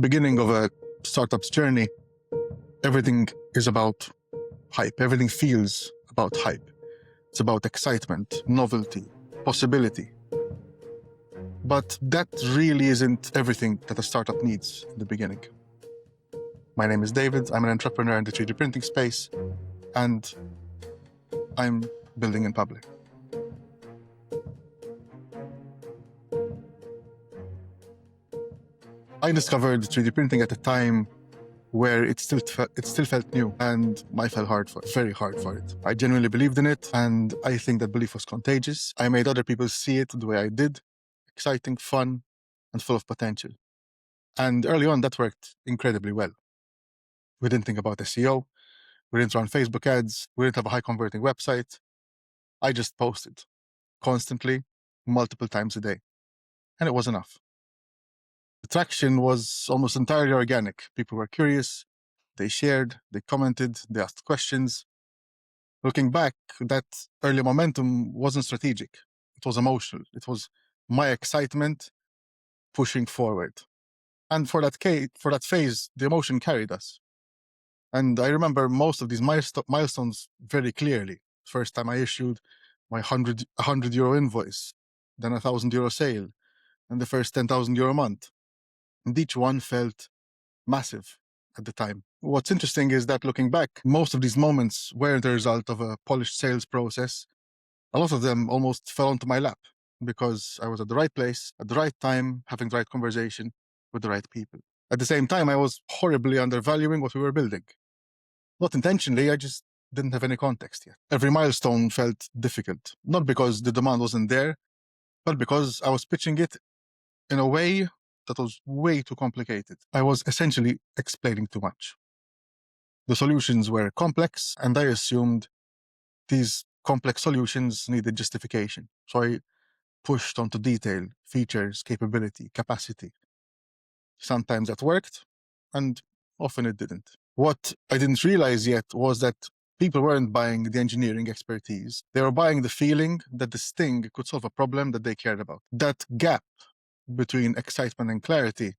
beginning of a startup's journey, everything is about hype. Everything feels about hype. It's about excitement, novelty, possibility. But that really isn't everything that a startup needs in the beginning. My name is David. I'm an entrepreneur in the 3D printing space, and I'm building in public. I discovered 3D printing at a time where it still felt new, and I fell very hard for it. I genuinely believed in it, and I think that belief was contagious. I made other people see it the way I did, exciting, fun, and full of potential. And early on, that worked incredibly well. We didn't think about SEO, we didn't run Facebook ads, we didn't have a high-converting website. I just posted, constantly, multiple times a day. And it was enough. The traction was almost entirely organic. People were curious, they shared, they commented, they asked questions. Looking back, that early momentum wasn't strategic. It was emotional. It was my excitement pushing forward. And for that phase, the emotion carried us. And I remember most of these milestones very clearly. First time I issued my 100 euro invoice, then a 1,000 euro sale, and the first 10,000 euro a month. And each one felt massive at the time. What's interesting is that looking back, most of these moments weren't the result of a polished sales process. A lot of them almost fell onto my lap because I was at the right place, at the right time, having the right conversation with the right people. At the same time, I was horribly undervaluing what we were building. Not intentionally, I just didn't have any context yet. Every milestone felt difficult, not because the demand wasn't there, but because I was pitching it in a way that was way too complicated. I was essentially explaining too much. The solutions were complex, and I assumed these complex solutions needed justification. So I pushed onto detail, features, capability, capacity. Sometimes that worked, and often it didn't. What I didn't realize yet was that people weren't buying the engineering expertise. They were buying the feeling that this thing could solve a problem that they cared about. That gap between excitement and clarity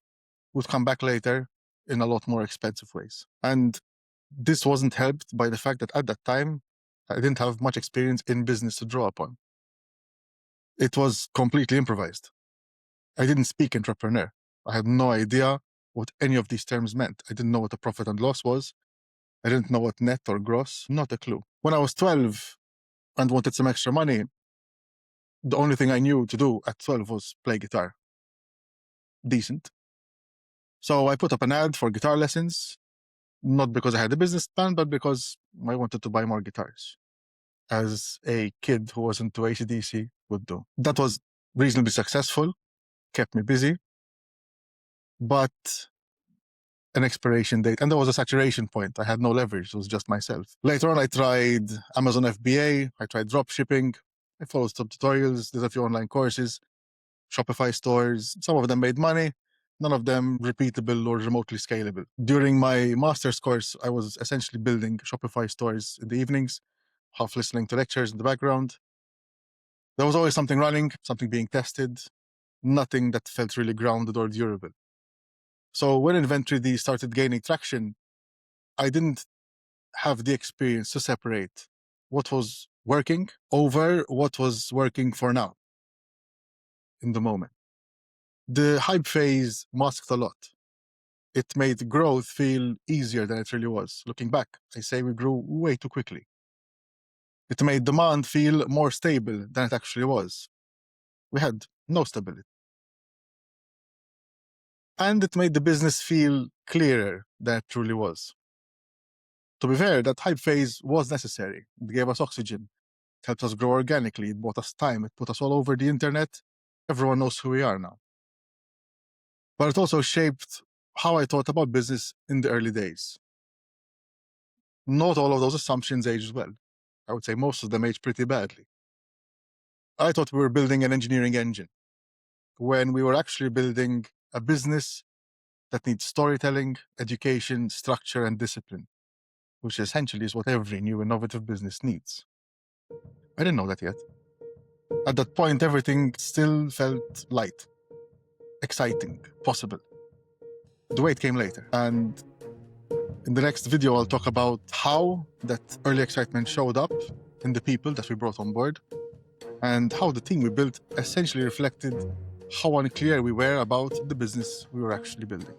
would come back later in a lot more expensive ways. And this wasn't helped by the fact that at that time, I didn't have much experience in business to draw upon. It was completely improvised. I didn't speak entrepreneur. I had no idea what any of these terms meant. I didn't know what a profit and loss was. I didn't know what net or gross, not a clue. When I was 12 and wanted some extra money, the only thing I knew to do at 12 was play guitar. Decent. So I put up an ad for guitar lessons, not because I had a business plan, but because I wanted to buy more guitars, as a kid who was into AC/DC would do. That was reasonably successful, kept me busy, but an expiration date, and there was a saturation point. I had no leverage. It was just myself. Later on, I tried Amazon FBA. I tried drop shipping. I followed some tutorials. There's a few online courses, Shopify stores. Some of them made money. None of them repeatable or remotely scalable. During my master's course, I was essentially building Shopify stores in the evenings, half listening to lectures in the background. There was always something running, something being tested, nothing that felt really grounded or durable. So when Inventory D started gaining traction, I didn't have the experience to separate what was working over what was working for now in the moment. The hype phase masked a lot. It made growth feel easier than it really was. Looking back, I say we grew way too quickly. It made demand feel more stable than it actually was. We had no stability. And it made the business feel clearer than it truly was. To be fair, that hype phase was necessary. It gave us oxygen. It helped us grow organically. It bought us time. It put us all over the internet. Everyone knows who we are now. But it also shaped how I thought about business in the early days. Not all of those assumptions aged well. I would say most of them aged pretty badly. I thought we were building an engineering engine when we were actually building a business that needs storytelling, education, structure, and discipline, which essentially is what every new innovative business needs. I didn't know that yet. At that point, everything still felt light, exciting, possible. The weight came later. And in the next video, I'll talk about how that early excitement showed up in the people that we brought on board, and how the team we built essentially reflected how unclear we were about the business we were actually building.